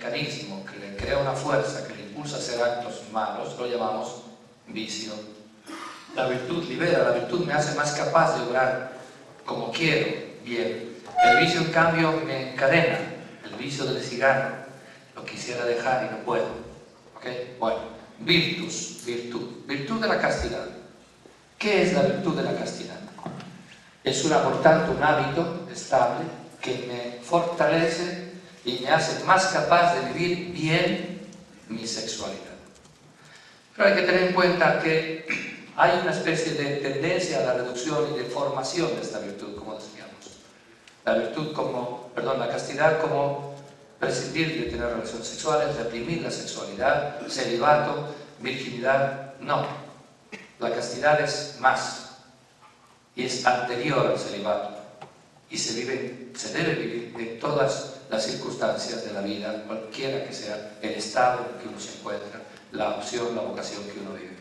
mecanismo que le crea una fuerza que le impulsa a hacer actos malos, lo llamamos vicio. La virtud libera, la virtud me hace más capaz de obrar como quiero, bien. El vicio, en cambio, me encadena. El vicio del cigarro, lo quisiera dejar y no puedo. ¿Okay? Bueno, virtus, virtud. Virtud de la castidad. ¿Qué es la virtud de la castidad? Es por tanto, un hábito estable que me fortalece y me hace más capaz de vivir bien mi sexualidad. Pero hay que tener en cuenta que hay una especie de tendencia a la reducción y deformación de esta virtud, como decíamos. La castidad como prescindir de tener relaciones sexuales, reprimir la sexualidad, celibato, virginidad. No, la castidad es más y es anterior al celibato y se debe vivir en todas las circunstancias de la vida, cualquiera que sea el estado en el que uno se encuentra, la opción, la vocación que uno vive.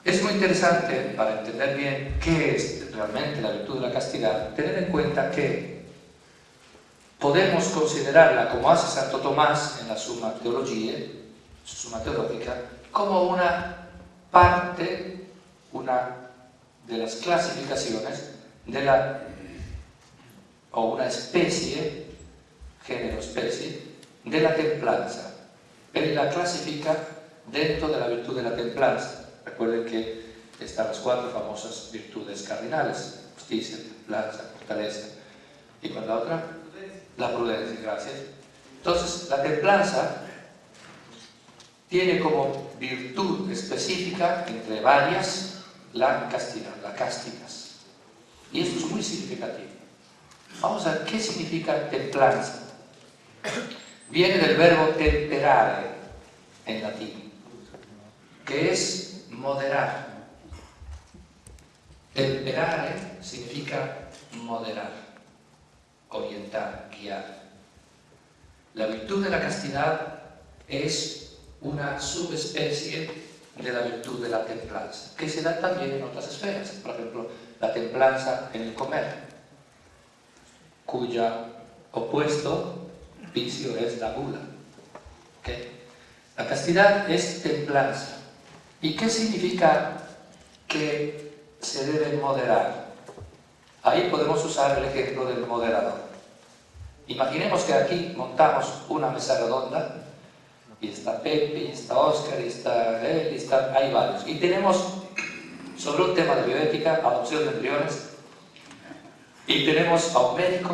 Es muy interesante, para entender bien qué es realmente la virtud de la castidad, tener en cuenta que podemos considerarla, como hace Santo Tomás en la Summa Theologiae, Summa Theologica, como una parte, una de las clasificaciones o una especie, género-especie, de la templanza. Él la clasifica dentro de la virtud de la templanza. Recuerden que están las 4 famosas virtudes cardinales: justicia, templanza, fortaleza. ¿Y cuál es la otra? La prudencia, gracias. Entonces, la templanza tiene como virtud específica, entre varias, la castidad, la castas. Y esto es muy significativo. Vamos a ver qué significa templanza. Viene del verbo temperare en latín, que es moderar. Temperare significa moderar, orientar, guiar. La virtud de la castidad es una subespecie de la virtud de la templanza, que se da también en otras esferas. Por ejemplo, la templanza en el comer, cuya opuesto, vicio, es la gula. ¿Okay? La castidad es templanza. ¿Y qué significa que se debe moderar? Ahí podemos usar el ejemplo del moderador. Imaginemos que aquí montamos una mesa redonda y está Pepe, y está Óscar, y está él, hay varios. Y tenemos sobre un tema de bioética, adopción de embriones, y tenemos a un médico,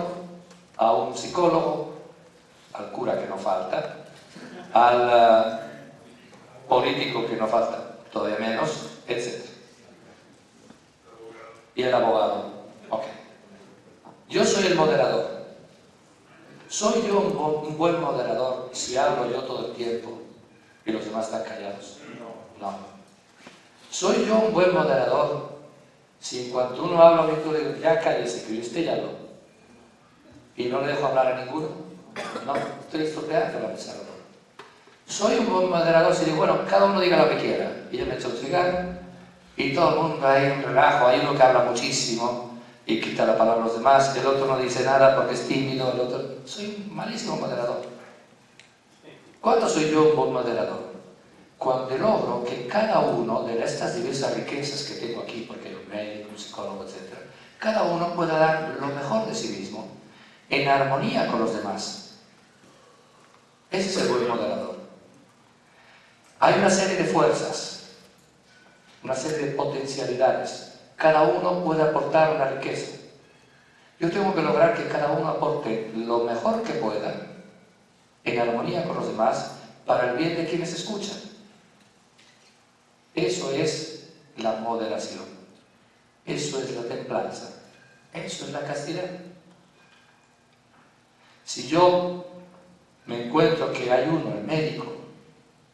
a un psicólogo, al cura que no falta, al político que no falta, todavía menos, etc. Y el abogado. Ok. Yo soy el moderador. ¿Soy yo un buen moderador si hablo yo todo el tiempo y los demás están callados? No. ¿Soy yo un buen moderador si en cuanto uno habla, yo digo, ya cállese, que usted ya habló, y no le dejo hablar a ninguno? No, estoy estropeando la mesa redonda. ¿Soy un buen moderador si digo, bueno, cada uno diga lo que quiera, y yo me echo un cigarro y todo el mundo hay un relajo, hay uno que habla muchísimo y quita la palabra a los demás, el otro no dice nada porque es tímido, el otro... Soy un malísimo moderador. ¿Cuándo soy yo un buen moderador? Cuando logro que cada uno de estas diversas riquezas que tengo aquí, porque hay un médico, un psicólogo, etc., cada uno pueda dar lo mejor de sí mismo en armonía con los demás. Ese es el buen moderador. Hay una serie de fuerzas, una serie de potencialidades. Cada uno puede aportar una riqueza. Yo tengo que lograr que cada uno aporte lo mejor que pueda en armonía con los demás para el bien de quienes escuchan. Eso es la moderación. Eso es la templanza. Eso es la castidad. Si yo me encuentro que hay uno, el médico,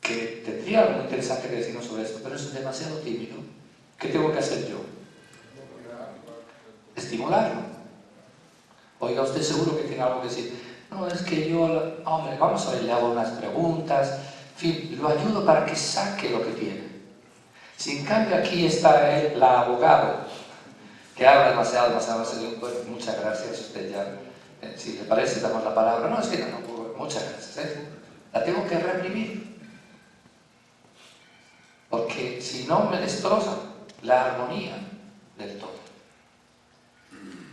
que tendría algo interesante que decirnos sobre esto, pero es demasiado tímido, ¿qué tengo que hacer yo? Estimularlo. Oiga, usted seguro que tiene algo que decir. No, es que yo, hombre, vamos a ver, le hago unas preguntas, en fin, lo ayudo para que saque lo que tiene. Si en cambio aquí está el abogado, que habla demasiado, bueno, muchas gracias, usted ya, si le parece, damos la palabra. No, es que no, muchas gracias, que reprimir. Porque si no me destroza la armonía del todo.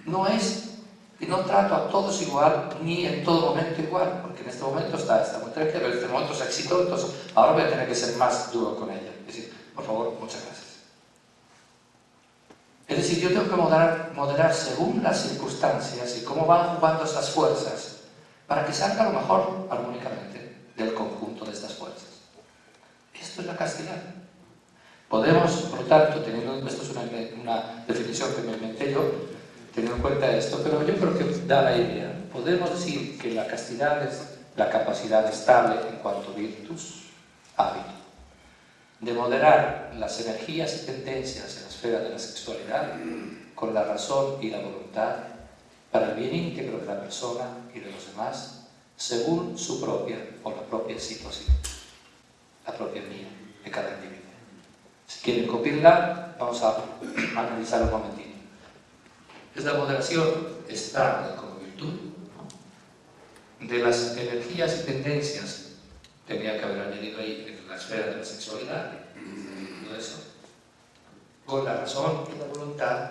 No es, y no trato a todos igual, ni en todo momento igual, porque en este momento está muy tranquilo, en este momento se excitó, entonces ahora voy a tener que ser más duro con ella. Es decir, por favor, muchas gracias. Es decir, yo tengo que moderar según las circunstancias y cómo van jugando estas fuerzas para que salga lo mejor armónicamente del conjunto de estas fuerzas. Esto es la castidad. Podemos, por lo tanto, esto es una definición que me inventé yo, teniendo en cuenta esto, pero yo creo que da la idea. Podemos decir que la castidad es la capacidad estable en cuanto a virtus, hábito, de moderar las energías y tendencias en la esfera de la sexualidad con la razón y la voluntad para el bien íntegro de la persona y de los demás, según su propia o la propia situación, la propia mía de cada individuo. Si quieren copiarla, vamos a analizar un momentito. Es la moderación estable como virtud de las energías y tendencias, tenía que haber añadido ahí en la esfera de la sexualidad, todo eso, con la razón y la voluntad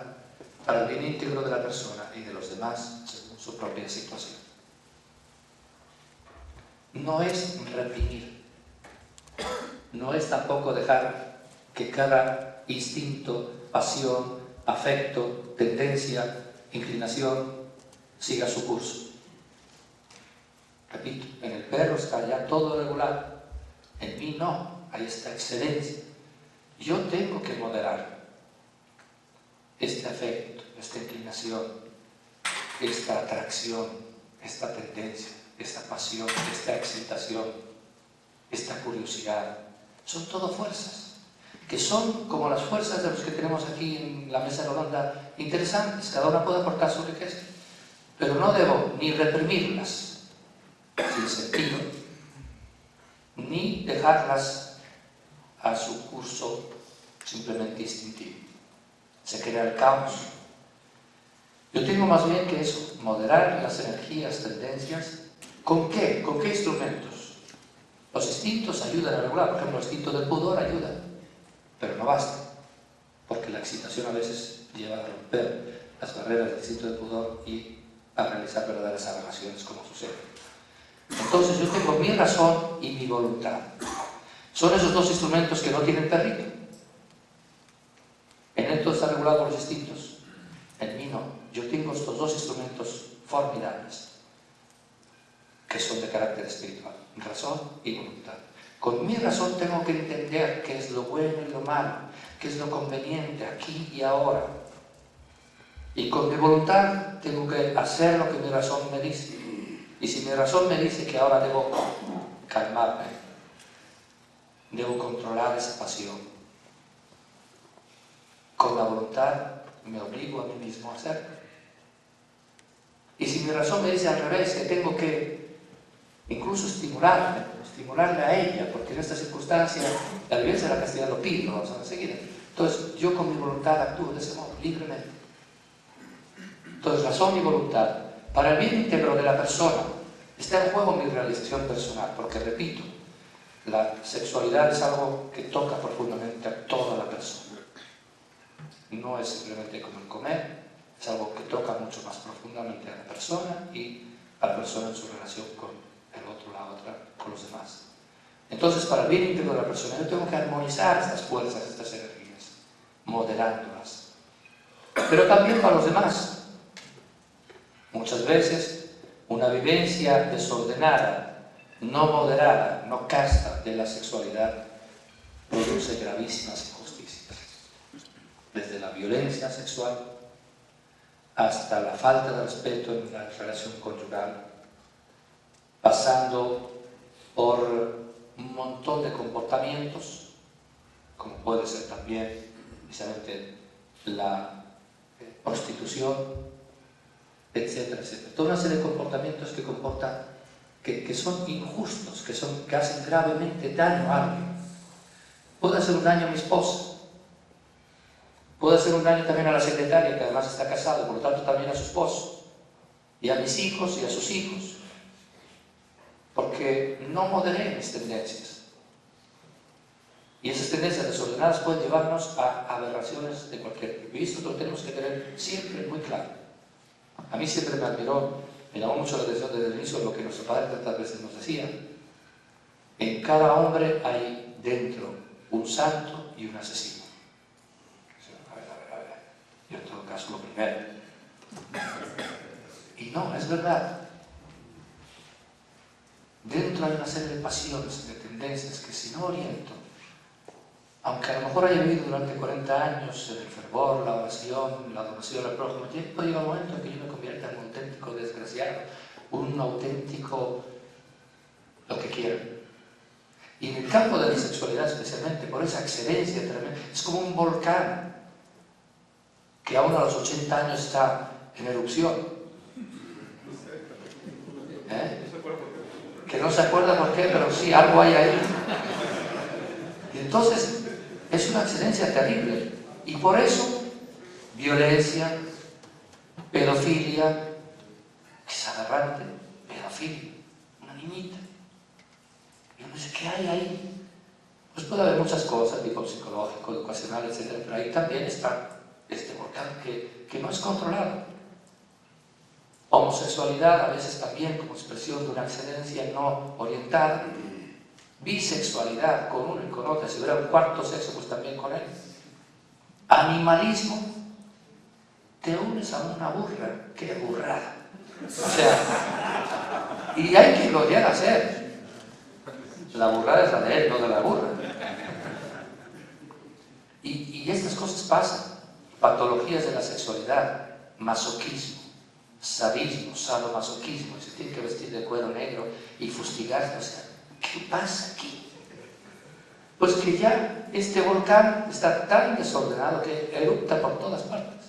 para el bien íntegro de la persona y de los demás según su propia situación. No es reprimir, no es tampoco dejar que cada instinto, pasión, afecto, tendencia, inclinación siga su curso. Repito, en el perro está ya todo regular, en mí no, hay esta excelencia. Yo tengo que moderar este afecto, esta inclinación, esta atracción, esta tendencia, esta pasión, esta excitación, esta curiosidad. Son todo fuerzas, que son como las fuerzas de los que tenemos aquí en la mesa redonda, interesantes, cada una puede aportar su riqueza, pero no debo ni reprimirlas sin sentido, ni dejarlas a su curso simplemente instintivo. Se crea el caos. Yo tengo más bien que eso, moderar las energías, tendencias. ¿Con qué? ¿Con qué instrumentos? Los instintos ayudan a regular, por ejemplo, el instinto del pudor ayuda, pero no basta, porque la excitación a veces lleva a romper las barreras del instinto del pudor y a realizar verdaderas aberraciones como sucede. Entonces yo tengo mi razón y mi voluntad. Son esos dos instrumentos que no tienen perrito. En él todo está regulado por los instintos. En mí no. Yo tengo estos dos instrumentos formidables que son de carácter espiritual. Razón y voluntad. Con mi razón tengo que entender qué es lo bueno y lo malo, qué es lo conveniente aquí y ahora. Y con mi voluntad tengo que hacer lo que mi razón me dice. Y si mi razón me dice que ahora debo calmarme, debo controlar esa pasión, con la voluntad me obligo a mí mismo a hacerlo. Y si mi razón me dice al revés, que tengo que incluso estimularle a ella, porque en esta circunstancia la vivencia de la castidad lo pide, lo vamos a ver enseguida. Entonces yo con mi voluntad actúo de ese modo, libremente. Entonces razón y voluntad. Para el bien íntegro de la persona está en juego mi realización personal, porque repito, la sexualidad es algo que toca profundamente a toda la persona. No es simplemente como el comer, es algo que toca mucho más profundamente a la persona y a la persona en su relación con el otro, la otra, con los demás. Entonces, para el bien íntegro de la persona, yo tengo que armonizar estas fuerzas, estas energías, moderándolas. Pero también para los demás. Muchas veces, una vivencia desordenada, no moderada, no casta de la sexualidad, produce gravísimas injusticias. Desde la violencia sexual hasta la falta de respeto en la relación conyugal, pasando por un montón de comportamientos, como puede ser también precisamente la prostitución, etcétera, etcétera. Toda una serie de comportamientos que comportan, que son injustos, que hacen gravemente daño a alguien. Puede hacer un daño a mi esposa, puede hacer un daño también a la secretaria, que además está casada, por lo tanto también a su esposo, y a mis hijos y a sus hijos. porque no moderé mis tendencias. Y esas tendencias desordenadas pueden llevarnos a aberraciones de cualquier tipo. Y esto lo tenemos que tener siempre muy claro. A mí siempre me llamó mucho la atención desde el inicio lo que nuestro padre tantas veces nos decía. En cada hombre hay dentro un santo y un asesino. A ver. Yo en todo caso lo primero. Y no, es verdad. Dentro hay una serie de pasiones, de tendencias que si no oriento, aunque a lo mejor haya vivido durante 40 años en el fervor, la oración, la adoración al prójimo, llega un momento en que yo me convierta en un auténtico desgraciado, un auténtico lo que quiera. Y en el campo de la sexualidad especialmente, por esa excelencia tremenda, es como un volcán que aún a los 80 años está en erupción. Que no se acuerda por qué, pero sí, algo hay ahí. Y entonces, es una excelencia terrible. Y por eso, violencia, pedofilia, es aberrante, pedofilia, una niñita. Y uno dice, ¿qué hay ahí? Pues puede haber muchas cosas, tipo psicológico, educacional, etc. Pero ahí también está este volcán que no es controlado. Homosexualidad, a veces también como expresión de una excelencia no orientada. Bisexualidad, con uno y con otro. Si hubiera un cuarto sexo, pues también con él. Animalismo, te unes a una burra. ¡Qué burrada! O sea, y hay quien lo llega a hacer. La burrada es la de él, no de la burra. Y estas cosas pasan. Patologías de la sexualidad, masoquismo, sadismo, sadomasoquismo, y se tiene que vestir de cuero negro y fustigarse. O sea, ¿qué pasa aquí? Pues que ya este volcán está tan desordenado que erupta por todas partes.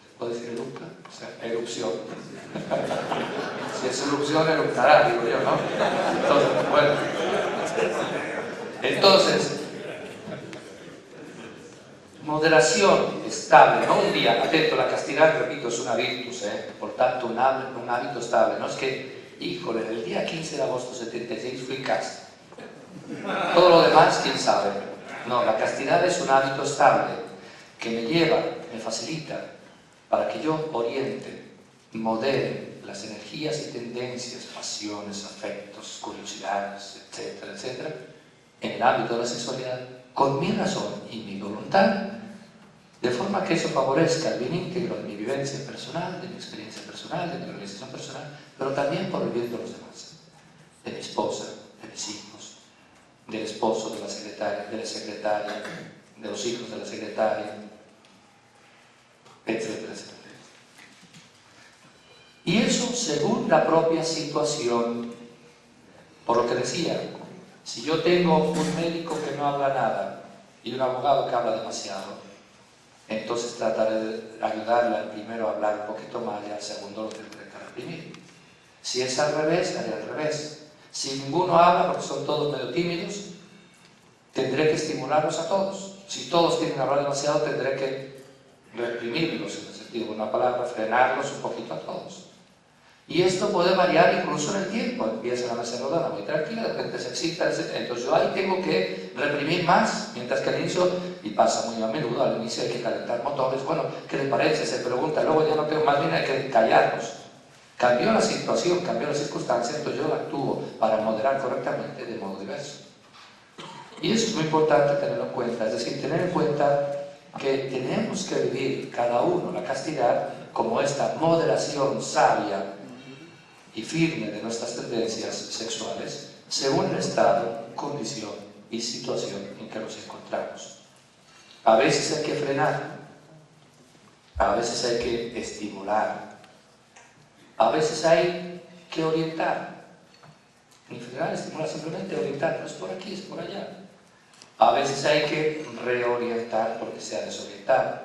¿Se puede decir erupta? O sea, erupción. Si es erupción, eruptará, digo yo, ¿no? Entonces, bueno. Entonces, moderación estable, no un día, atento, la castidad, repito, es una virtus, por tanto un hábito estable, no es que, híjole, el día 15 de agosto de 76 fui casto, todo lo demás, quién sabe. No, la castidad es un hábito estable que me lleva, me facilita para que yo oriente, modere las energías y tendencias, pasiones, afectos, curiosidades, etcétera, etcétera, en el ámbito de la sexualidad, con mi razón y mi voluntad, de forma que eso favorezca el bien íntegro de mi vivencia personal, de mi experiencia personal, de mi organización personal, pero también por el bien de los demás, de mi esposa, de mis hijos, del esposo de la secretaria, de los hijos de la secretaria, etcétera, etcétera. Y eso según la propia situación. Por lo que decía, si yo tengo un médico que no habla nada y un abogado que habla demasiado, entonces trataré de ayudarle al primero a hablar un poquito más y al segundo lo tendré que reprimir. Si es al revés, haré al revés. Si ninguno habla, porque son todos medio tímidos, tendré que estimularlos a todos. Si todos tienen que hablar demasiado, tendré que reprimirlos, en el sentido de una palabra, frenarlos un poquito a todos. Y esto puede variar incluso en el tiempo. Empieza la mesa rodada muy tranquila, de repente se excita, etc. Entonces yo ahí tengo que reprimir más, mientras que al inicio, y pasa muy a menudo, al inicio hay que calentar motores. Bueno, ¿qué le parece? Se pregunta, luego ya no tengo más bien, hay que callarnos. Cambió la situación, cambió la circunstancia, entonces yo actúo para moderar correctamente de modo diverso. Y eso es muy importante tenerlo en cuenta, es decir, tener en cuenta que tenemos que vivir cada uno la castidad como esta moderación sabia y firme de nuestras tendencias sexuales según el estado, condición y situación en que nos encontramos. A veces hay que frenar, a veces hay que estimular, a veces hay que orientar. Ni frenar, estimular, simplemente orientar, no es por aquí, es por allá. A veces hay que reorientar porque se ha desorientado.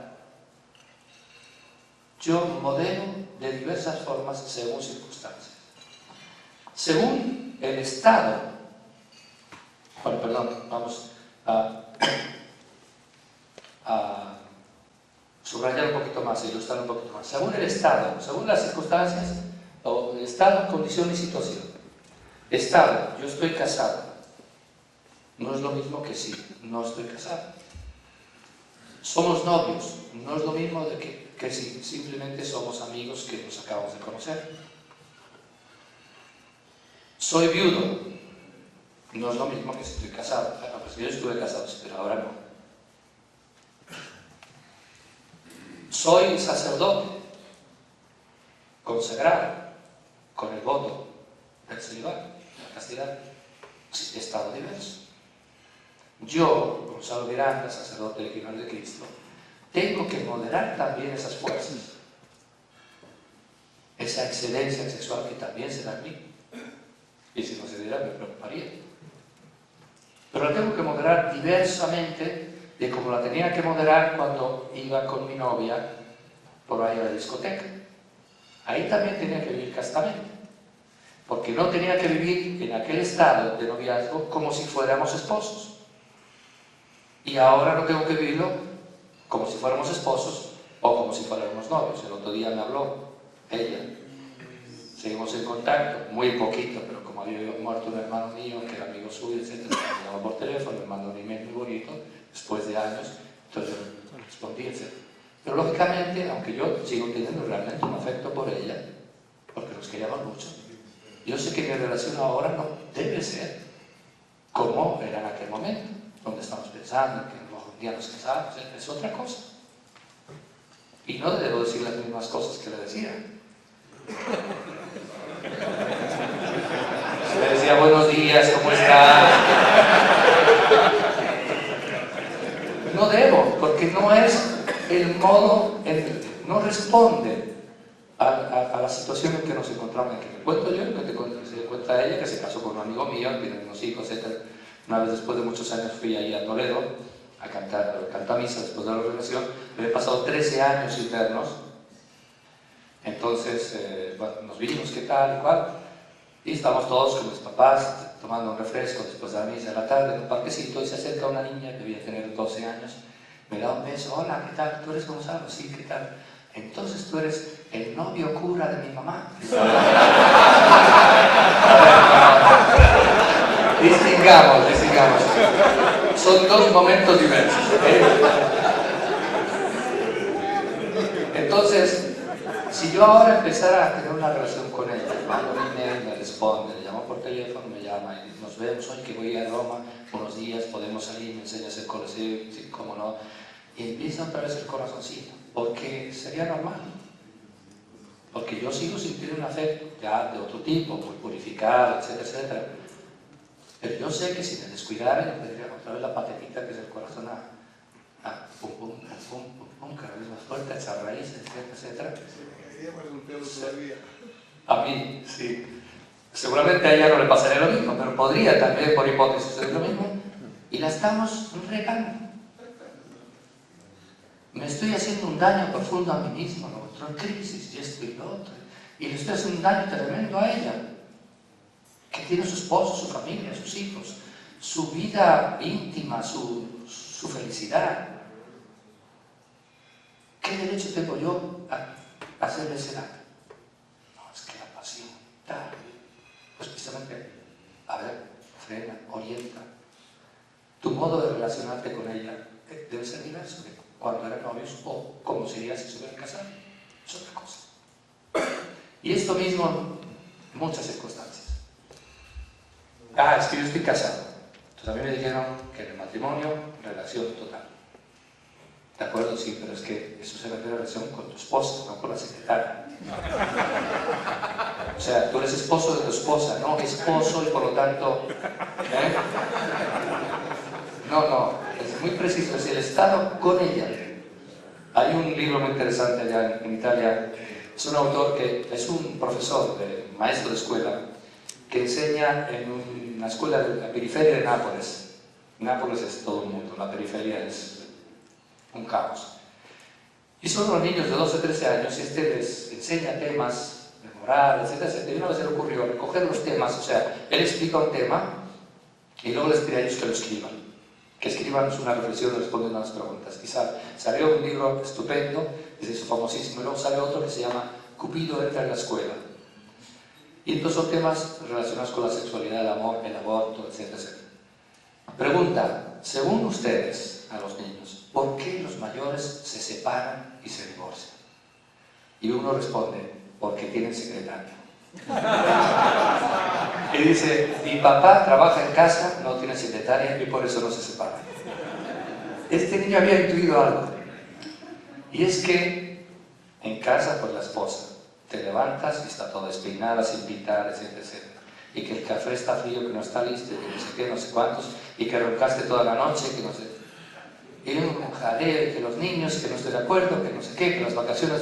Yo modelo de diversas formas según circunstancias. Según el estado, bueno, perdón, vamos a subrayar un poquito más, ilustrar un poquito más. Según el estado, según las circunstancias, o estado, condición y situación. Estado, yo estoy casado. No es lo mismo que sí, no estoy casado. Somos novios, no es lo mismo de que si simplemente somos amigos que nos acabamos de conocer. Soy viudo, no es lo mismo que si estoy casado. Bueno, pues yo estuve casado, pero ahora no. Soy sacerdote, consagrado, con el voto del celibato, de la castidad, estado diverso. Yo, Gonzalo Miranda, sacerdote legionario de Cristo, tengo que moderar también esas fuerzas, esa excelencia sexual que también se da en mí. Y si no se diera, me preocuparía. Pero la tengo que moderar diversamente de como la tenía que moderar cuando iba con mi novia por ahí a la discoteca. Ahí también tenía que vivir castamente, porque no tenía que vivir en aquel estado de noviazgo como si fuéramos esposos. Y ahora no tengo que vivirlo como si fuéramos esposos o como si fuéramos novios. El otro día me habló ella. Seguimos en contacto, muy poquito, pero como había muerto un hermano mío, que era amigo suyo, etc., me llamó por teléfono, me mandó un email muy bonito, después de años, entonces yo respondí, etc. Pero lógicamente, aunque yo sigo teniendo realmente un afecto por ella, porque nos queríamos mucho, yo sé que mi relación ahora no debe ser como era en aquel momento, donde estamos pensando que un día nos casamos, es otra cosa. Y no debo decir las mismas cosas que le decía. Le decía buenos días, ¿cómo está? No debo, porque no es el modo, no responde a la situación en que nos encontramos. En que me cuento yo, que se cuenta ella, que se casó con un amigo mío, tiene unos hijos, etc. Una vez después de muchos años fui ahí a Toledo a cantar misa después de la ordenación. Me he pasado 13 años internos. Entonces, bueno, nos vimos, qué tal y cual. Y estábamos todos con mis papás tomando un refresco después de la misa de la tarde en un parquecito y se acerca una niña que debía tener 12 años. Me da un beso. Hola, ¿qué tal? ¿Tú eres Gonzalo? Sí, ¿qué tal? Entonces tú eres el novio cura de mi mamá. Distingamos. Son dos momentos diversos. Entonces, si yo ahora empezara a tener una relación con ella, mando un email, me responde, le llamo por teléfono, me llama y nos vemos, hoy que voy a Roma unos días, podemos salir, me enseñas el coliseo, sí, cómo no, y empieza otra vez el corazoncito, porque sería normal. Porque yo sigo sintiendo un afecto ya de otro tipo, muy purificado, etcétera, etcétera. Pero yo sé que si me descuidara, yo tendría otra vez la patetita que es el corazón pum, pum, pum, pum, pum, cada vez más fuerte, a echar raíces, etcétera, etcétera. A mí, sí. Seguramente a ella no le pasaría lo mismo, pero podría también, por hipótesis, ser lo mismo. Y la estamos regando. Me estoy haciendo un daño profundo a mí mismo, lo otro en crisis, y esto y lo otro. Y le estoy haciendo un daño tremendo a ella, que tiene su esposo, su familia, sus hijos, su vida íntima, su felicidad. ¿Qué derecho tengo yo a hacerle ese daño? No, es que la pasión, tal. Pues precisamente, a ver, frena, orienta. Tu modo de relacionarte con ella debe ser diverso de cuando eran novios o como sería si se hubieran casado. Es otra cosa. Y esto mismo en muchas circunstancias. Es que yo estoy casado. Entonces a mí me dijeron que en el matrimonio, relación total. ¿De acuerdo? Sí, pero es que eso se refiere a relación con tu esposa, no con la secretaria. O sea, tú eres esposo de tu esposa, no esposo y por lo tanto... No, es muy preciso, es el estado con ella. Hay un libro muy interesante allá en Italia, es un autor que es un profesor, maestro de escuela, que enseña en una escuela de la periferia de Nápoles. Nápoles es todo el mundo, la periferia es un caos. Y son unos niños de 12 o 13 años y les enseña temas de moral, etcétera, etcétera. Y una vez se le ocurrió recoger los temas, o sea, él explica un tema y luego les pide a ellos que lo escriban. Que escriban una reflexión respondiendo a las preguntas. Y salió un libro estupendo, que se hizo famosísimo, y luego sale otro que se llama Cupido entra en la escuela. Y entonces son temas relacionados con la sexualidad, el amor, el aborto, etcétera, etcétera. Pregunta, según ustedes, a los niños, ¿por qué los mayores se separan y se divorcian? Y uno responde, porque tienen secretaria. Y dice, mi papá trabaja en casa, no tiene secretaria y por eso no se separa. Este niño había intuido algo. Y es que en casa, pues la esposa, te levantas y está toda despeinada, sin pintar, etcétera, etcétera. Y que el café está frío, que no está listo, que no sé qué, no sé cuántos, y que roncaste toda la noche, que no sé. Y un jaleo, que los niños, que no estoy de acuerdo, que no sé qué, que las vacaciones.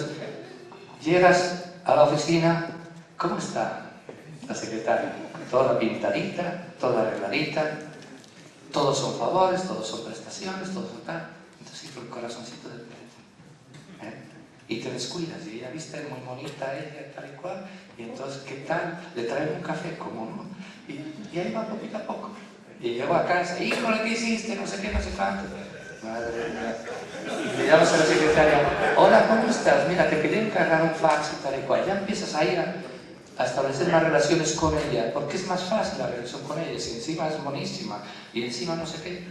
Llegas a la oficina, ¿cómo está la secretaria? Toda pintadita, toda arregladita, todos son favores, todos son prestaciones, todos son tal. Entonces hizo el corazoncito del pecho. Y te descuidas, y ella viste muy bonita, ella tal y cual, y entonces, ¿qué tal? Le traen un café, ¿cómo no? Y ahí va poquito a poco. Y llego a casa, híjole, ¿qué hiciste? No sé qué, no sé cuánto. Madre mía. Y le llamas a la secretaria, hola, ¿cómo estás? Mira, te quería encargar un fax y tal y cual. Ya empiezas a ir a establecer más relaciones con ella, porque es más fácil la relación con ella, si encima es monísima, y encima no sé qué.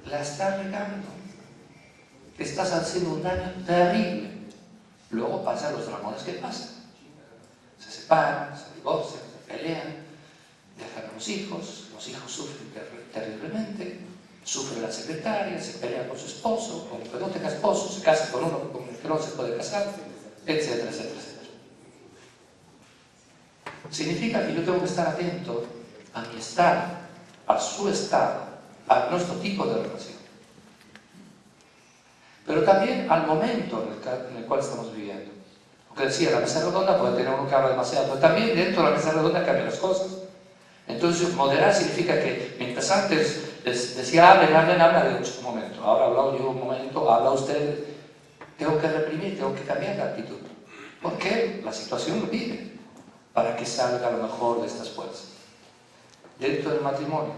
La estás regando. Estás haciendo un daño terrible. Luego pasan los dramones que pasan. Se separan, se divorcian, se pelean, dejan a los hijos sufren terriblemente, sufre la secretaria, se pelea con su esposo, con el que no tenga esposo, se casa con uno con el que no se puede casar, etcétera, etcétera, etcétera. Significa que yo tengo que estar atento a mi estado, a su estado, a nuestro tipo de relación. Pero también al momento en el cual estamos viviendo. Porque decía, la mesa redonda puede tener uno que habla demasiado, pero también dentro de la mesa redonda cambian las cosas. Entonces, moderar significa que mientras antes decía, hablen, de un momento, ahora he hablado yo un momento, habla usted, tengo que reprimir, tengo que cambiar la actitud. Porque la situación lo pide, para que salga lo mejor de estas fuerzas. Dentro del matrimonio,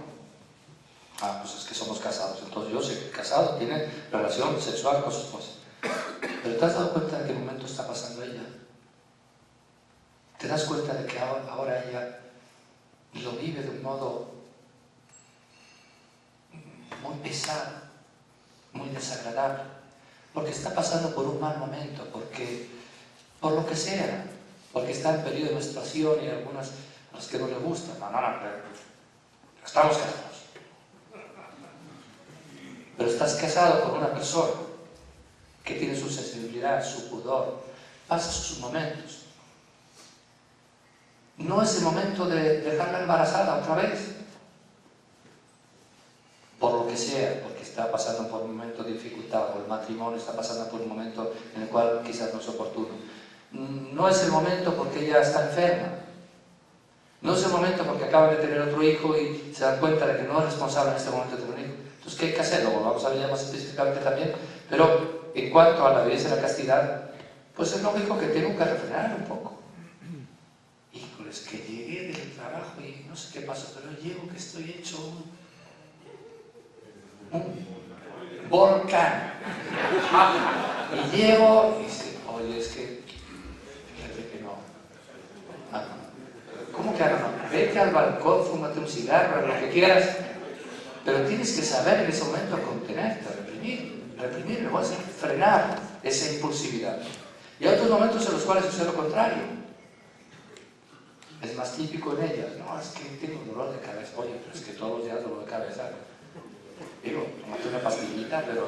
pues es que somos casados, entonces yo sé que el casado tiene relación sexual con su esposa. Pero ¿te has dado cuenta de qué momento está pasando ella? ¿Te das cuenta de que ahora ella lo vive de un modo muy pesado, muy desagradable? Porque está pasando por un mal momento, porque, por lo que sea, porque está en periodo de menstruación y algunas a las que no le gustan. No, pero estamos casados. Pero estás casado con una persona que tiene su sensibilidad, su pudor, pasa sus momentos. No es el momento de dejarla embarazada otra vez. Por lo que sea, porque está pasando por un momento de dificultad, o el matrimonio está pasando por un momento en el cual quizás no es oportuno. No es el momento porque ella está enferma. No es el momento porque acaban de tener otro hijo y se dan cuenta de que no es responsable en este momento de tener un hijo. Entonces, ¿qué hay que hacer? Lo vamos a ver ya más específicamente también. Pero en cuanto a la belleza y la castidad, pues es lógico que tengo que refrenar un poco. Híjoles, que llegué del trabajo y no sé qué pasó, pero llego que estoy hecho un volcán. Y llego y dice, oye, es que, fíjate que no. ¿Cómo que ahora no? Vete al balcón, fúmate un cigarro, lo que quieras. Pero tienes que saber en ese momento contenerte, reprimir, luego hacer frenar esa impulsividad. Y hay otros momentos en los cuales sucede lo contrario. Es más típico en ellas. No, es que tengo dolor de cabeza. Oye, pero es que todos los días dolor de cabeza. Digo, tomate una pastillita, pero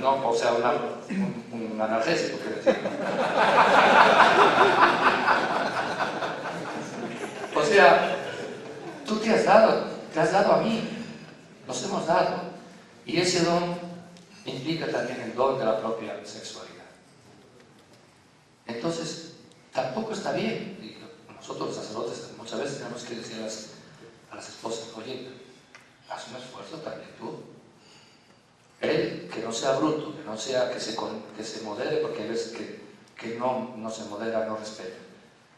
no, o sea, un analgésico, quiero decir. O sea, tú te has dado a mí, nos hemos dado. Y ese don implica también el don de la propia sexualidad. Entonces, tampoco está bien. Y nosotros los sacerdotes muchas veces tenemos que decir a las esposas, oye, haz un esfuerzo también tú. Él, que no sea bruto, que no sea que se modere, porque él es que no se modera, no respeta.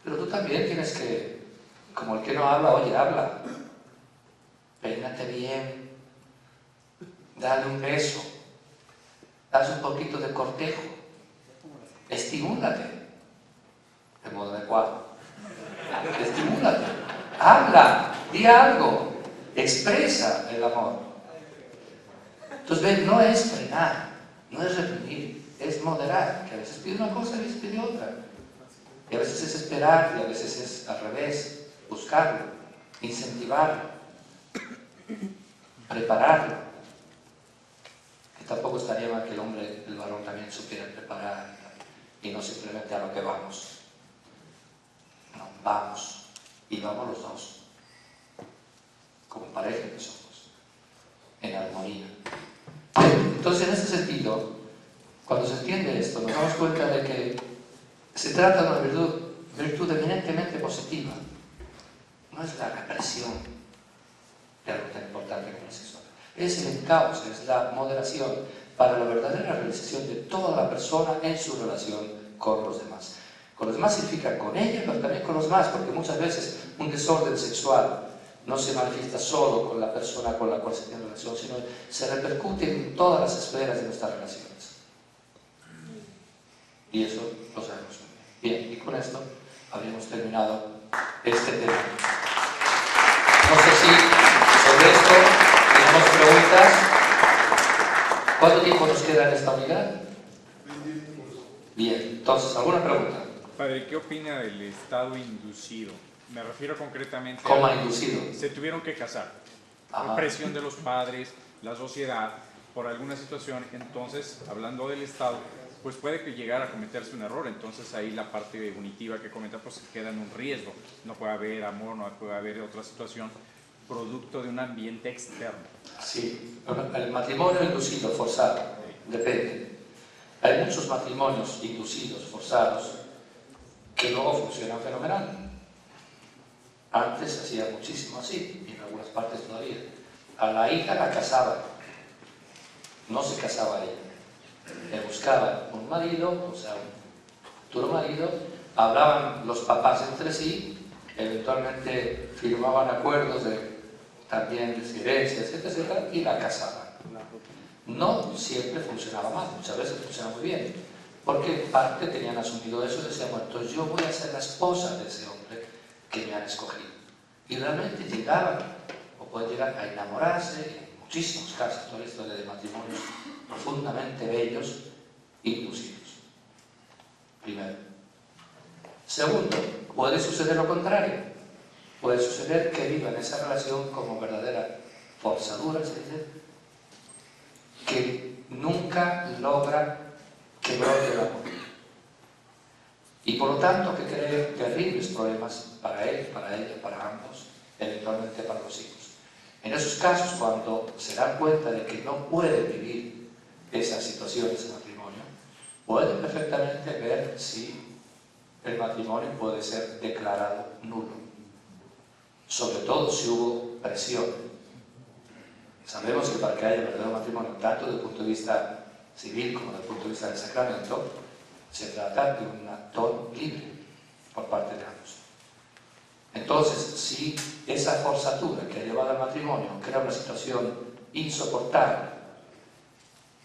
Pero tú también tienes que, como el que no habla, oye, habla. Peínate bien, dale un beso, haz un poquito de cortejo, estimúlate de modo adecuado. Estimúlate, habla, di algo, expresa el amor. Entonces, ven, no es frenar, no es reprimir, es moderar, que a veces pide una cosa y a veces pide otra. Y a veces es esperar y a veces es al revés, buscarlo, incentivarlo, prepararlo. Que tampoco estaría mal que el varón también supiera preparar y no simplemente a lo que vamos. No, vamos. Y vamos los dos. Como pareja que somos. En armonía. Entonces, en ese sentido, cuando se entiende esto, nos damos cuenta de que se trata de una virtud eminentemente positiva. No es la represión de algo tan importante como la sexualidad. Es el encauce, es la moderación para la verdadera realización de toda la persona en su relación con los demás. Con los demás significa con ella, pero también con los demás, porque muchas veces un desorden sexual no se manifiesta solo con la persona con la cual se tiene relación, sino se repercute en todas las esferas de nuestras relaciones. Y eso lo sabemos muy bien. Bien, y con esto habríamos terminado este tema. No sé si sobre esto tenemos preguntas. ¿Cuánto tiempo nos queda en esta unidad? Bien, entonces, ¿alguna pregunta? Padre, ¿qué opina del estado inducido? Me refiero concretamente ¿Cómo a... inducido? Se tuvieron que casar. Ajá. Por presión de los padres, la sociedad, por alguna situación. Entonces, hablando del estado, pues puede que llegara a cometerse un error. Entonces ahí la parte unitiva que comenta pues queda en un riesgo. No puede haber amor, no puede haber otra situación producto de un ambiente externo. Sí, el matrimonio inducido, forzado, depende. Hay muchos matrimonios inducidos, forzados, que luego funcionan fenomenal. Antes se hacía muchísimo así, y en algunas partes todavía. A la hija la casaban, no se casaba ella. Le buscaban un marido, o sea, un futuro marido, hablaban los papás entre sí, eventualmente firmaban acuerdos también de herencias, etcétera, y la casaban. No siempre funcionaba mal, muchas veces funcionaba muy bien, porque en parte tenían asumido eso y decían, bueno, entonces yo voy a ser la esposa de ese hombre que me han escogido. Y realmente llegaban, o pueden llegar a enamorarse, en muchísimos casos, toda la historia de matrimonios profundamente bellos, inducidos. Primero. Segundo, puede suceder lo contrario. Puede suceder que vivan esa relación como verdadera forzadura, se dice, que nunca logra que brote el amor. Y por lo tanto que cree terribles problemas para él, para ella, para ambos, eventualmente para los hijos. En esos casos, cuando se dan cuenta de que no pueden vivir esas situaciones de matrimonio, pueden perfectamente ver si el matrimonio puede ser declarado nulo. Sobre todo si hubo presión. Sabemos que para que haya verdadero matrimonio, tanto desde el punto de vista civil como desde el punto de vista del sacramento, se trata de un actor libre por parte de ambos. Entonces, si esa forzatura que ha llevado al matrimonio crea una situación insoportable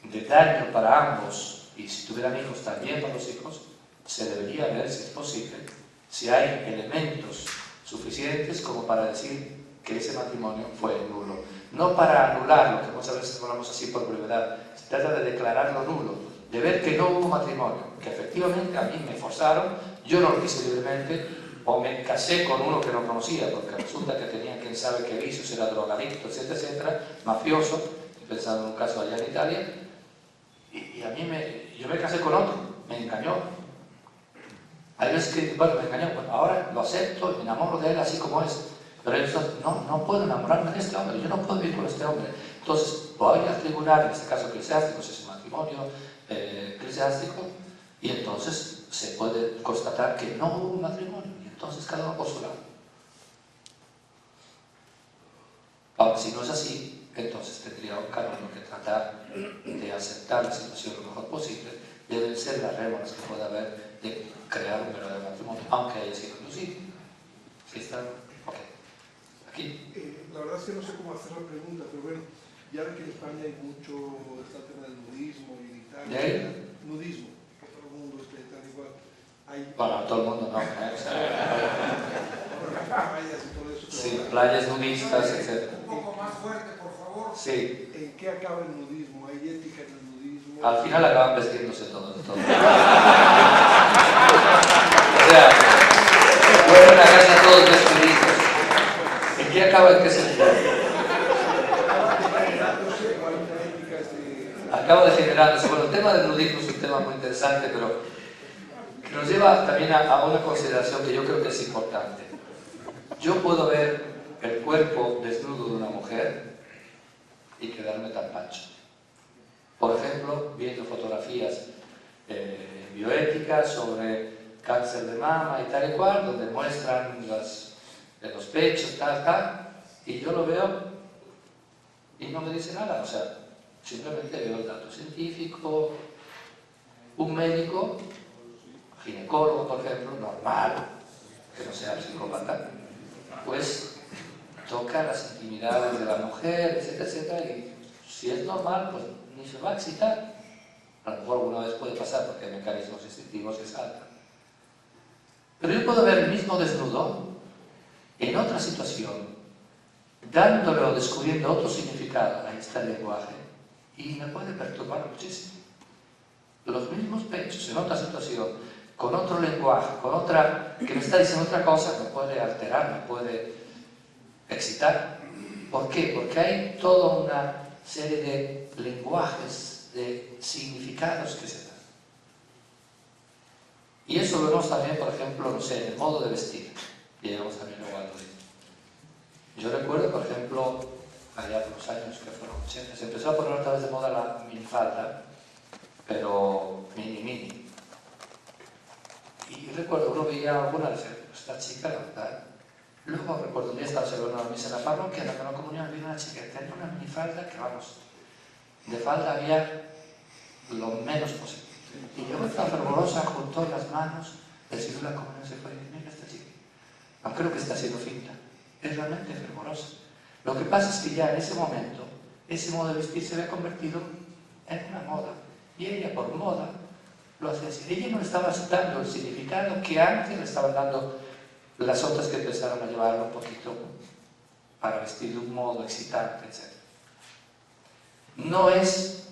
de daño para ambos, y si tuvieran hijos también para los hijos, se debería ver si es posible, si hay elementos suficientes como para decir que ese matrimonio fue nulo. No para anularlo, que muchas veces hablamos así por brevedad, se trata de declararlo nulo, de ver que no hubo matrimonio, que efectivamente a mí me forzaron, yo no lo quise libremente, o me casé con uno que no conocía, porque resulta que tenía quien sabe qué vicios, era drogadicto, etcétera, etcétera, mafioso, pensando en un caso allá en Italia, y a mí yo me casé con otro, me engañó. Hay veces que, bueno, me engañó, bueno, ahora lo acepto y me enamoro de él así como es. Pero ellos no puedo enamorarme de este hombre, yo no puedo vivir con este hombre. Entonces voy al tribunal, en este caso eclesiástico, si es un matrimonio eclesiástico, y entonces se puede constatar que no hubo un matrimonio, y entonces cada uno por su lado. Ahora, si no es así, entonces tendría cada uno que tratar de aceptar la situación lo mejor posible. Deben ser las rémoras que pueda haber de crear un verdadero matrimonio, aunque haya sido inducido. ¿Sí está? Ok. Aquí. La verdad es que no sé cómo hacer la pregunta, pero bueno, ya ven que en España hay mucho, está el tema del nudismo y en Italia. ¿De ahí? Nudismo, que todo el mundo esté tal igual. hay Bueno, todo el mundo no, ¿eh? O sea, playas y todo eso. sí, playas nudistas, etc. Un poco más fuerte, por favor. Sí, ¿En qué acaba el nudismo? ¿Hay ética en el nudismo? al final acaban vestiéndose todos. O sea, vuelven a casa todos vestiditos. ¿En qué acaba el que se fue? Acaba degenerándose. Bueno, el tema del nudismo es un tema muy interesante, pero que nos lleva también a una consideración que yo creo que es importante. Yo puedo ver el cuerpo desnudo de una mujer y quedarme tan pancho. Por ejemplo, viendo fotografías bioéticas sobre cáncer de mama y tal y cual, donde muestran los pechos, tal, y yo lo veo y no me dice nada. O sea, simplemente veo el dato científico. Un médico, ginecólogo, por ejemplo, normal, que no sea psicópata, pues toca las intimidades de la mujer, etcétera, etcétera, y si es normal, pues ni se va a excitar. A lo mejor alguna vez puede pasar porque hay mecanismos instintivos que saltan. Pero yo puedo ver el mismo desnudo en otra situación, dándole o descubriendo otro significado, ahí está el lenguaje, y me puede perturbar muchísimo. Los mismos pechos en otra situación, con otro lenguaje, con otra, que me está diciendo otra cosa, me puede alterar, me puede excitar. ¿Por qué? Porque hay toda una serie de lenguajes, de significados que se dan. Y eso lo vemos también, por ejemplo, no sé, en el modo de vestir. Y llegamos también luego al nudismo. Yo recuerdo, por ejemplo, allá por los años que fueron 80, se empezó a poner otra vez de moda la minifalda, pero mini. Y recuerdo, uno veía alguna vez, esta chica, la verdad. Luego recuerdo un día estaba celebrando una misa en la parroquia, en la primera comunión, vino una chica que tenía una minifalda que, vamos, de falda había lo menos posible. Y yo estaba fervorosa, juntó las manos, recibió la comunión y se fue, y mira esta chica. No creo que está haciendo finta, es realmente fervorosa. Lo que pasa es que ya en ese momento, ese modo de vestir se había convertido en una moda. Y ella, por moda, lo hacía así. Ella no le estaba dando el significado que antes le estaban dando las otras que empezaron a llevarlo un poquito para vestir de un modo excitante, etc. No es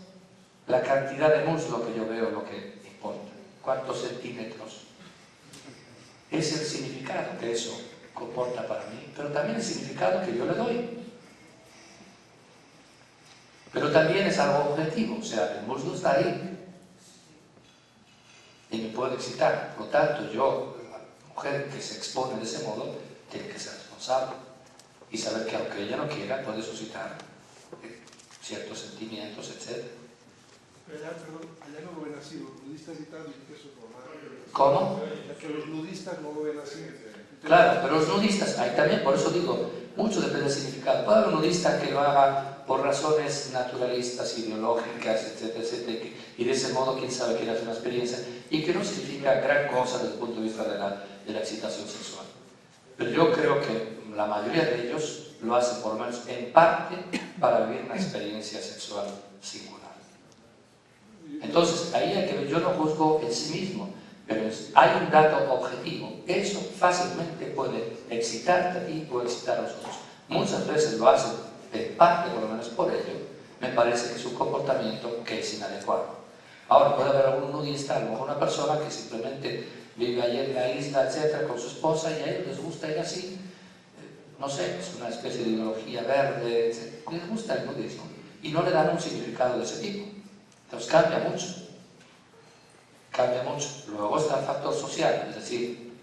la cantidad de muslo que yo veo lo que importa, cuántos centímetros. Es el significado que eso comporta para mí, pero también el significado que yo le doy. Pero también es algo objetivo, o sea, el muslo está ahí y me puede excitar. Por lo tanto, yo, la mujer que se expone de ese modo, tiene que ser responsable y saber que aunque ella no quiera, puede suscitar ciertos sentimientos, etc. Pero allá no lo ven así, los nudistas y tal, dicen que eso es normal. ¿Cómo? Que los nudistas no lo ven así. Claro, pero los nudistas, ahí también, por eso digo, mucho depende del significado. Puede haber un nudista que lo haga por razones naturalistas, ideológicas, etcétera, etcétera, y de ese modo, quién sabe, quiere hacer una experiencia, y que no significa gran cosa desde el punto de vista de la excitación sexual. Pero yo creo que la mayoría de ellos lo hacen, por lo menos en parte, para vivir una experiencia sexual singular. Entonces, ahí hay que ver, yo no juzgo en sí mismo, pero hay un dato objetivo. Eso fácilmente puede excitarte a ti y puede excitar a los otros. Muchas veces lo hacen, en parte, por lo menos por ello, me parece que es un comportamiento que es inadecuado. Ahora, puede haber algún nudista, a lo mejor una persona que simplemente vive allí en la isla, etcétera, con su esposa, y a ellos les gusta ir así. No sé, es una especie de ideología verde, etc. Les gusta el nudismo y no le dan un significado de ese tipo. Entonces cambia mucho. Cambia mucho. Luego está el factor social, es decir,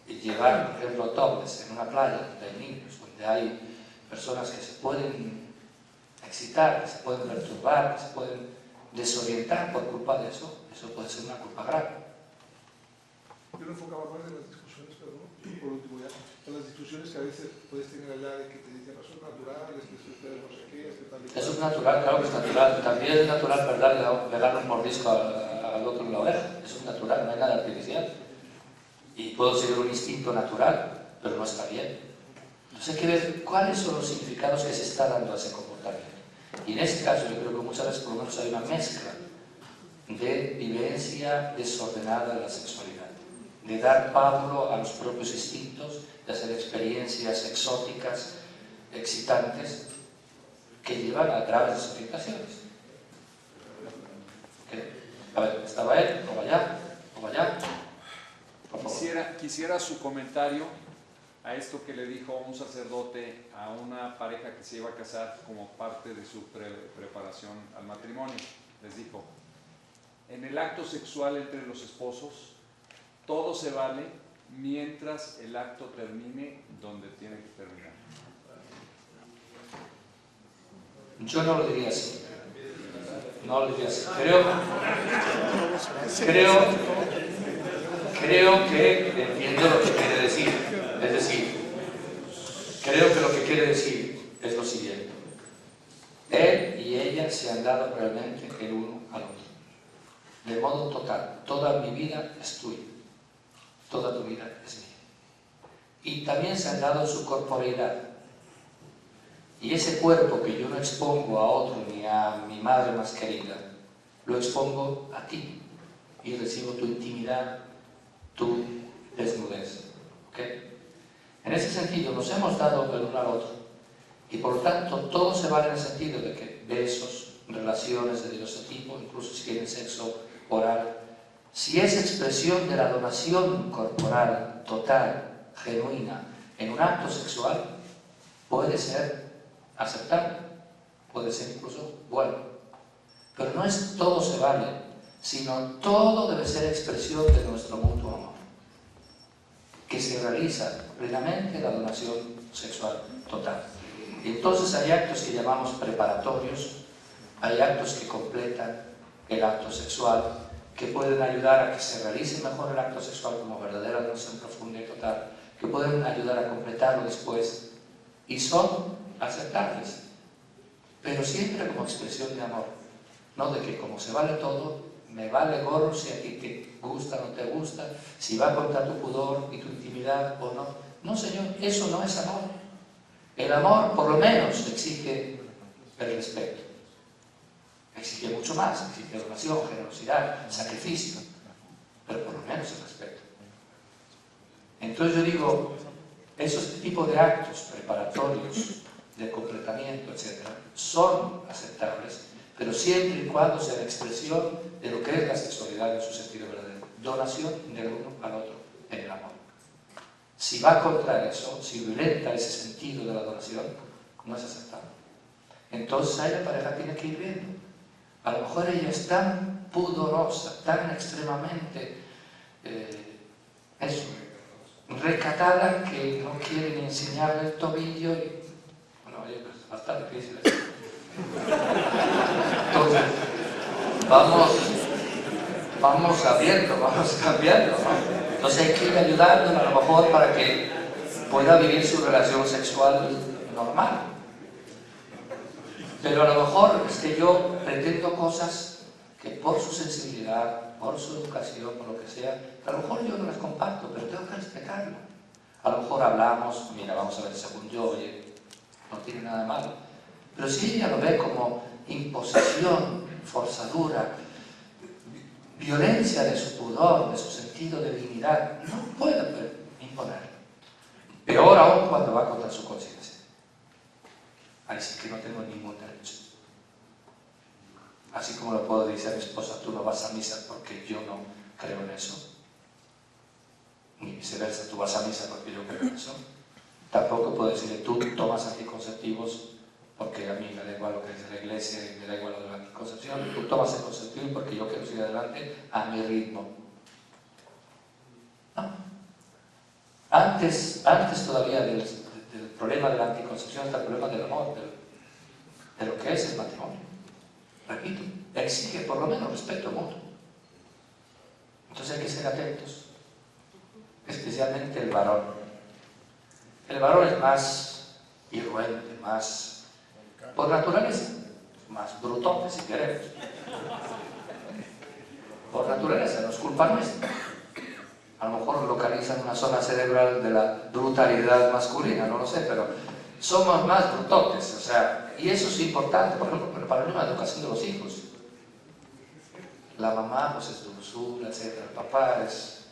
llevar, por ejemplo, topless en una playa donde hay niños, donde hay personas que se pueden excitar, que se pueden perturbar, que se pueden desorientar por culpa de eso, eso puede ser una culpa grave. Yo lo enfocaba más en las discusiones, perdón, por último ya, en las discusiones que a veces puedes tener allá de que te dicen, no son naturales, que ustedes no sé qué, que tal y cual. Eso es natural, claro que es natural. También es natural pegarle un mordisco al otro en la oreja. Eso es natural, no hay nada artificial. Y puedo seguir un instinto natural, pero no está bien. Entonces hay que ver cuáles son los significados que se está dando a ese comportamiento. Y en este caso yo creo que muchas veces por lo menos hay una mezcla de vivencia desordenada de la sexualidad. de dar pábulo a los propios instintos, de hacer experiencias exóticas, excitantes, que llevan a graves desorientaciones. A ver, ¿estaba él? ¿O allá? ¿O allá? Por favor. Quisiera su comentario a esto que le dijo un sacerdote a una pareja que se iba a casar como parte de su preparación al matrimonio. Les dijo, en el acto sexual entre los esposos, todo se vale mientras el acto termine donde tiene que terminar. Yo no lo diría así. No lo diría así. Creo que entiendo lo que quiere decir. Es decir, creo que lo que quiere decir es lo siguiente. Él y ella se han dado realmente el uno al otro. De modo total. Toda mi vida es tuya. Toda tu vida es mía. Y también se han dado su corporeidad. Y ese cuerpo que yo no expongo a otro ni a mi madre más querida, lo expongo a ti y recibo tu intimidad, tu desnudez. ¿Okay? En ese sentido nos hemos dado el uno al otro y por lo tanto todo se vale en el sentido de que besos, relaciones de diverso tipo, incluso si quieren sexo oral, si es expresión de la donación corporal total, genuina, en un acto sexual, puede ser aceptable, puede ser incluso bueno, pero no es todo se vale, sino todo debe ser expresión de nuestro mutuo amor, que se realiza plenamente la donación sexual total. Y entonces hay actos que llamamos preparatorios, hay actos que completan el acto sexual, que pueden ayudar a que se realice mejor el acto sexual como verdadera donación profunda y total, que pueden ayudar a completarlo después, y son aceptables, pero siempre como expresión de amor, no de que como se vale todo, me vale gorro si a ti te gusta o no te gusta, si va contra tu pudor y tu intimidad o no. No, señor, eso no es amor. El amor, por lo menos, exige el respeto. Exige mucho más, exige donación, generosidad, sacrificio, pero por lo menos el respeto. Entonces yo digo, esos tipos de actos preparatorios, de completamiento, etc., son aceptables, pero siempre y cuando sea la expresión de lo que es la sexualidad en su sentido verdadero. Donación del uno al otro en el amor. Si va contra eso, si violenta ese sentido de la donación, no es aceptable. Entonces ahí la pareja tiene que ir viendo. A lo mejor ella es tan pudorosa, tan extremadamente recatada que no quiere ni enseñarle el tobillo y bueno, oye, pues es bastante difícil eso. Entonces vamos cambiando, ¿no? Entonces hay que ir ayudándola a lo mejor para que pueda vivir su relación sexual normal. Pero a lo mejor es que yo pretendo cosas que por su sensibilidad, por su educación, por lo que sea, a lo mejor yo no las comparto, pero tengo que respetarlo. A lo mejor hablamos, mira, vamos a ver, según yo, oye, no tiene nada de malo. Pero si ella lo ve como imposición, forzadura, violencia de su pudor, de su sentido de dignidad, no puede imponerlo. Peor aún cuando va contra su conciencia. Ahí sí que no tengo ningún derecho. Así como lo puedo decir a mi esposa, tú no vas a misa porque yo no creo en eso. Ni viceversa, tú vas a misa porque yo creo en eso. Tampoco puedo decirle, tú tomas anticonceptivos porque a mí me da igual lo que dice la iglesia y me da igual lo de la anticoncepción. Tú tomas anticonceptivos porque yo quiero seguir adelante a mi ritmo. No. Antes todavía del problema de la anticoncepción está el problema del amor, de lo que es el matrimonio. Repito, exige por lo menos respeto mutuo. Entonces hay que ser atentos, especialmente el varón. El varón es más irruente, más, por naturaleza, más brutote si queremos. Por naturaleza, no es culpa nuestra. A lo mejor localizan una zona cerebral de la brutalidad masculina, no lo sé, pero somos más brutotes, o sea, y eso es importante, por ejemplo, para la educación de los hijos. La mamá pues es dulzura, etc. El papá es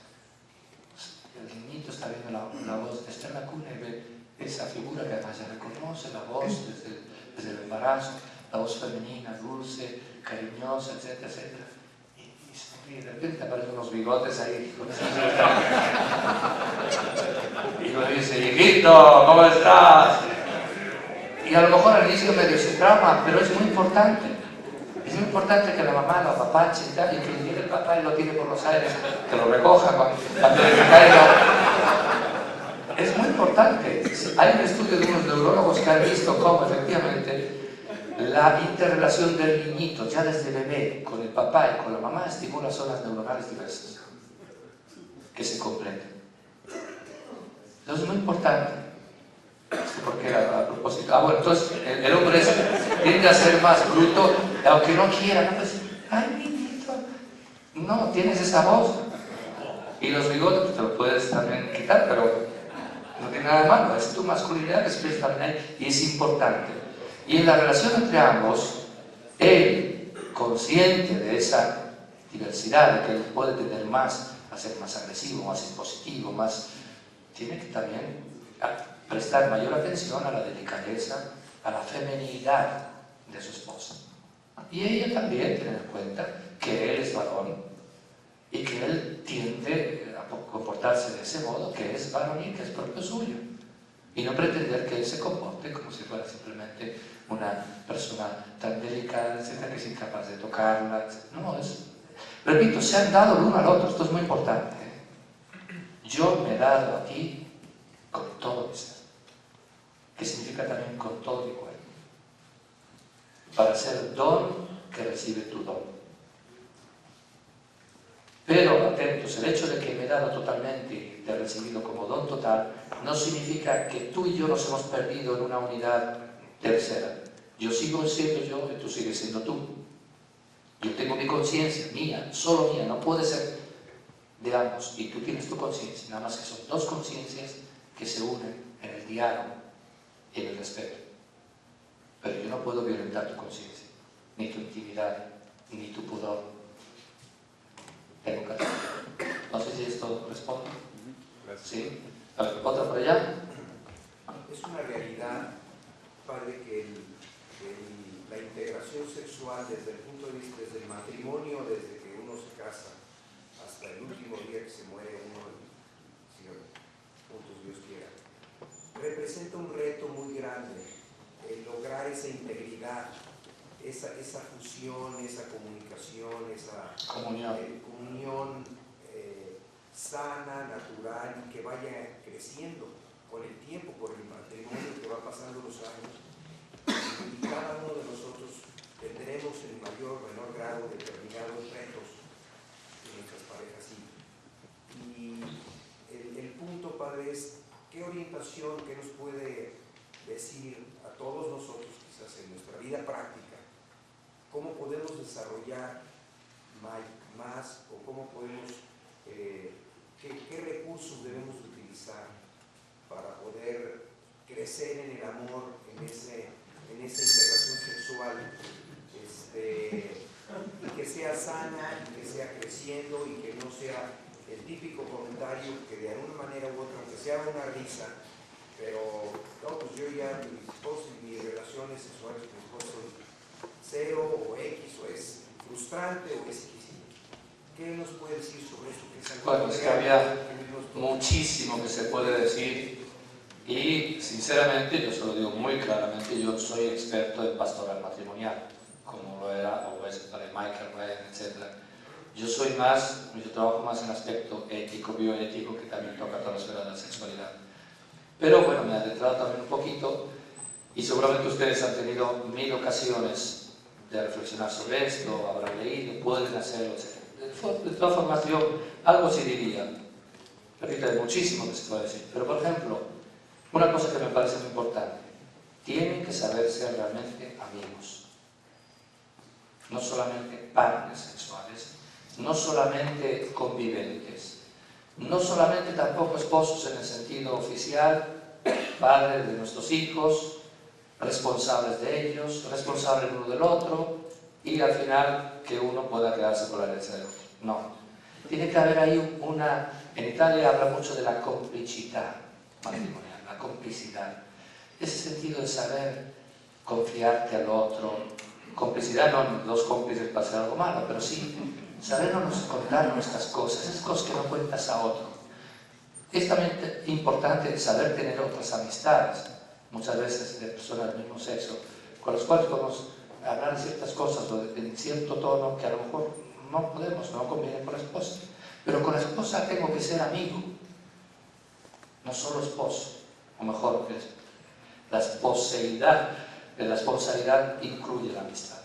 el niñito está viendo la voz, está en la cuna y ve esa figura que además ya reconoce, la voz desde el embarazo, la voz femenina, dulce, cariñosa, etcétera, etcétera. Y de repente aparecen unos bigotes ahí. Y uno dice, hijito, ¿cómo estás? Y a lo mejor al inicio medio se trama, pero es muy importante. Es muy importante que la mamá lo apapache y tal, y que llegue el papá y lo tire por los aires, que lo recoja cuando le caiga. Es muy importante. Hay un estudio de unos neurólogos que han visto cómo efectivamente la interrelación del niñito ya desde bebé con el papá y con la mamá estimula zonas neuronales diversas que se completan. Entonces es muy importante. Porque a propósito, bueno, entonces el hombre tiende a ser más bruto, aunque no quiera, no puede decir, ay, niñito, no, tienes esa voz. Y los bigotes pues, te los puedes también quitar, pero no tiene nada de malo, es tu masculinidad que se expresa también ahí y es importante. Y en la relación entre ambos, él, consciente de esa diversidad, de que él puede tender más a ser más agresivo, más impositivo, más, tiene que también prestar mayor atención a la delicadeza, a la feminidad de su esposa. Y ella también tiene en cuenta que él es varón y que él tiende a comportarse de ese modo, que es varonil, que es propio suyo. Y no pretender que él se comporte como si fuera simplemente una persona tan delicada, etcétera, que es incapaz de tocarla, etcétera. No, repito, se han dado el uno al otro, esto es muy importante. Yo me he dado a ti con todo mi ser, que significa también con todo mi cuerpo, para ser don que recibe tu don. Pero, atentos, el hecho de que me he dado totalmente y te he recibido como don total, no significa que tú y yo nos hemos perdido en una unidad tercera. Yo sigo siendo yo y tú sigues siendo tú. Yo tengo mi conciencia, mía, solo mía, no puede ser de ambos. Y tú tienes tu conciencia, nada más que son dos conciencias que se unen en el diálogo y en el respeto. Pero yo no puedo violentar tu conciencia, ni tu intimidad, ni tu pudor. Tengo que hacerlo. No sé si esto responde. ¿Sí? A ver, ¿otra por allá? Es una realidad, padre, que la integración sexual desde el punto de vista, desde el matrimonio, desde que uno se casa, hasta el último día que se muere uno, si juntos Dios quiera, representa un reto muy grande, el lograr esa integridad, esa fusión, esa comunicación, esa comunión sana, natural y que vaya creciendo con el tiempo, por el matrimonio que va pasando los años. Y cada uno de nosotros tendremos en mayor o menor grado determinados retos en nuestras parejas. Y el punto, padre, es qué orientación, qué nos puede decir a todos nosotros, quizás en nuestra vida práctica, cómo podemos desarrollar más o cómo podemos, qué recursos debemos utilizar para poder crecer en el amor, en esa integración sexual, y que sea sana, y que sea creciendo, y que no sea el típico comentario que de alguna manera u otra, aunque sea una risa, pero no, pues yo ya, mi esposo y mis relaciones sexuales con mi esposo son 0 o X, o es frustrante o es X. ¿Qué nos puede decir sobre esto? Bueno, es que había muchísimo que se puede decir y sinceramente yo se lo digo muy claramente, yo soy experto en pastoral matrimonial, como lo era o es para Michael Ryan, etc. Yo trabajo más en aspecto ético, bioético, que también toca toda la esfera de la sexualidad. Pero bueno, me he adentrado también un poquito y seguramente ustedes han tenido 1000 ocasiones de reflexionar sobre esto, habrán leído, pueden hacerlo, etc. De todas formas, yo algo sí diría, repito, hay muchísimo que se puede decir, pero por ejemplo, una cosa que me parece muy importante, tienen que saber ser realmente amigos, no solamente partners sexuales, no solamente conviventes, no solamente tampoco esposos en el sentido oficial, padres de nuestros hijos, responsables de ellos, responsables uno del otro, y al final que uno pueda quedarse con la herencia del otro. No. Tiene que haber ahí una En Italia habla mucho de la complicidad matrimonial, la complicidad. Ese sentido de saber confiarte al otro. Complicidad no dos cómplices para hacer algo malo, pero sí sabernos contar nuestras cosas, esas cosas que no cuentas a otro. Es también importante saber tener otras amistades, muchas veces de personas del mismo sexo, con las cuales podemos hablar de ciertas cosas o en cierto tono que a lo mejor no podemos, no conviene con la esposa. Pero con la esposa tengo que ser amigo, no solo esposo, o mejor que la responsabilidad incluye la amistad.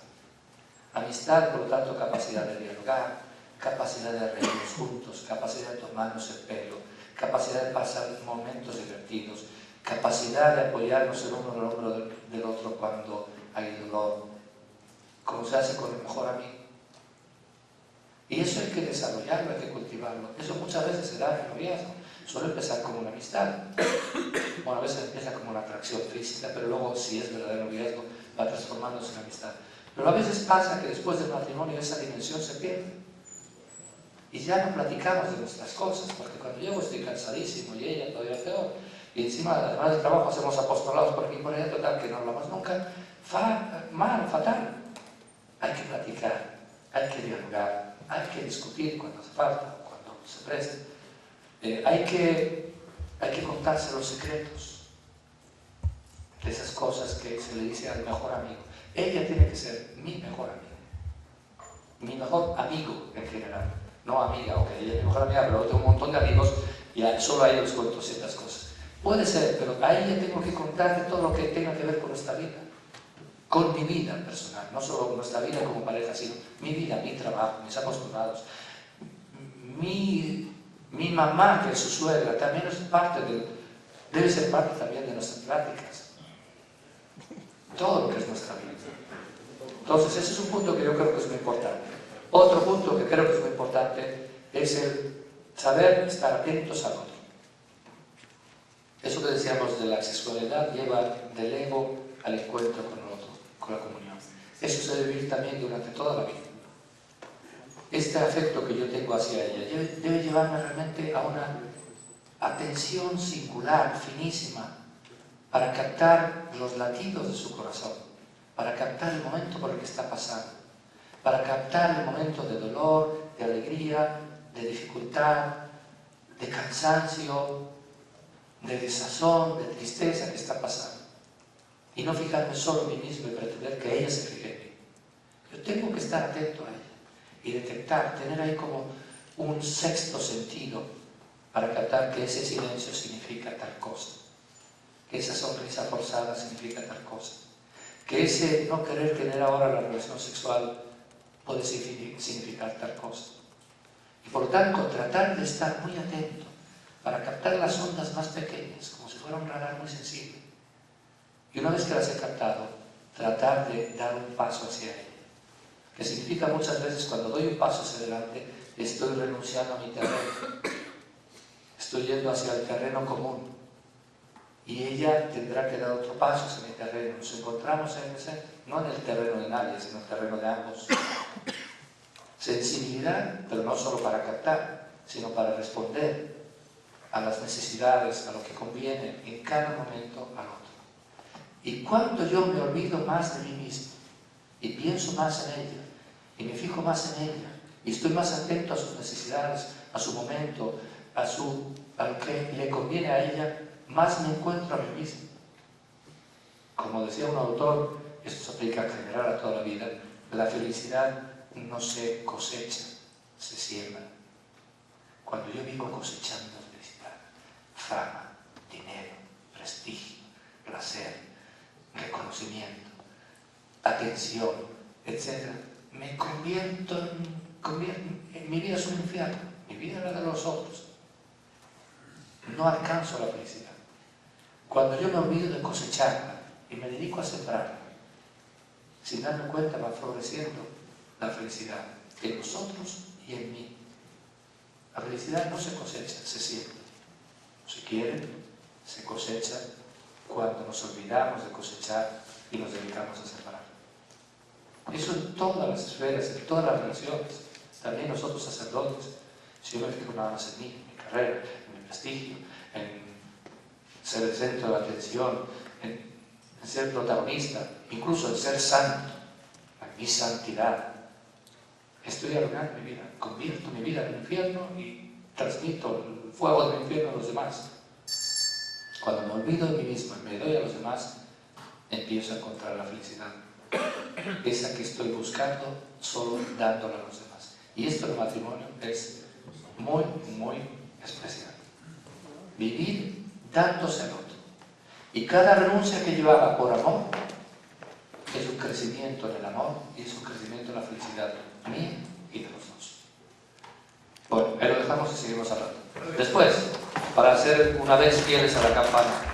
Amistad, por lo tanto, capacidad de dialogar, capacidad de reírnos juntos, capacidad de tomarnos el pelo, capacidad de pasar momentos divertidos, capacidad de apoyarnos el uno en el hombro del otro cuando hay dolor, como se hace con el mejor amigo. Y eso hay que desarrollarlo, hay que cultivarlo. Eso muchas veces se da en el noviazgo. Suele empezar como una amistad. Bueno, a veces empieza como una atracción física, pero luego, si es verdadero noviazgo, va transformándose en amistad. Pero a veces pasa que después del matrimonio esa dimensión se pierde. Y ya no platicamos de nuestras cosas, porque cuando yo estoy cansadísimo y ella todavía peor, y encima además del trabajo hacemos apostolados por aquí y por allá, total, que no hablamos nunca, fatal. Hay que platicar, hay que dialogar, hay que discutir cuando hace falta, cuando se preste. Hay que contarse los secretos de esas cosas que se le dice al mejor amigo. Ella tiene que ser mi mejor amigo, mi mejor amigo en general, no amiga, ok, ella es mi mejor amiga, pero tengo un montón de amigos y solo a ellos les cuento ciertas cosas. Puede ser, pero a ella tengo que contarle todo lo que tenga que ver con nuestra vida, con mi vida personal, no solo nuestra vida como pareja, sino mi vida, mi trabajo, mis apostolados, mi mamá, que es su suegra, también es debe ser parte también de nuestras prácticas. Todo lo que es nuestra vida. Entonces, ese es un punto que yo creo que es muy importante. Otro punto que creo que es muy importante es el saber estar atentos al otro. Eso que decíamos de la sexualidad lleva del ego al encuentro con el otro, con la comunión. Eso se debe vivir también durante toda la vida. Este afecto que yo tengo hacia ella debe llevarme realmente a una atención singular, finísima, para captar los latidos de su corazón, para captar el momento por el que está pasando, para captar el momento de dolor, de alegría, de dificultad, de cansancio, de desazón, de tristeza que está pasando. Y no fijarme solo en mí mismo y pretender que ella se fije en mí. Yo tengo que estar atento a ella y detectar, tener ahí como un sexto sentido para captar que ese silencio significa tal cosa, que esa sonrisa forzada significa tal cosa, que ese no querer tener ahora la relación sexual puede significar tal cosa. Y por lo tanto, tratar de estar muy atento para captar las ondas más pequeñas, como si fuera un radar muy sensible. Y una vez que las he captado, tratar de dar un paso hacia ella. Que significa muchas veces cuando doy un paso hacia adelante, estoy renunciando a mi terreno. Estoy yendo hacia el terreno común. Y ella tendrá que dar otro paso hacia mi terreno. Nos encontramos no en el terreno de nadie, sino en el terreno de ambos. Sensibilidad, pero no solo para captar, sino para responder a las necesidades, a lo que conviene en cada momento al otro. Y cuando yo me olvido más de mí mismo y pienso más en ella y me fijo más en ella y estoy más atento a sus necesidades, a su momento, a lo que le conviene a ella, más me encuentro a mí mismo. Como decía un autor, esto se aplica en general a toda la vida, la felicidad no se cosecha, se siembra. Cuando yo vivo cosechando felicidad, fama, dinero, prestigio, placer, reconocimiento, atención, etc., me convierto en mi vida es un infierno, mi vida es la de los otros. No alcanzo la felicidad. Cuando yo me olvido de cosecharla y me dedico a sembrarla, sin darme cuenta va floreciendo la felicidad en nosotros y en mí. La felicidad no se cosecha, se siembra. No se quiere, se cosecha cuando nos olvidamos de cosechar y nos dedicamos a sembrar. Eso en todas las esferas, en todas las relaciones. También nosotros sacerdotes, si yo me fijo nada más en mí, en mi carrera, en mi prestigio, en ser el centro de atención, en ser protagonista, incluso en ser santo, en mi santidad. Estoy arruinando mi vida, convierto mi vida en un infierno y transmito el fuego del infierno a los demás. Cuando me olvido de mí mismo y me doy a los demás, empiezo a encontrar la felicidad. Esa que estoy buscando solo dándola a los demás. Y esto del matrimonio es muy, muy especial. Vivir dándose al otro. Y cada renuncia que yo haga por amor es un crecimiento en el amor y es un crecimiento en la felicidad mía y de los dos. Bueno, ahí lo dejamos y seguimos hablando. Después, para ser una vez fieles a la campana,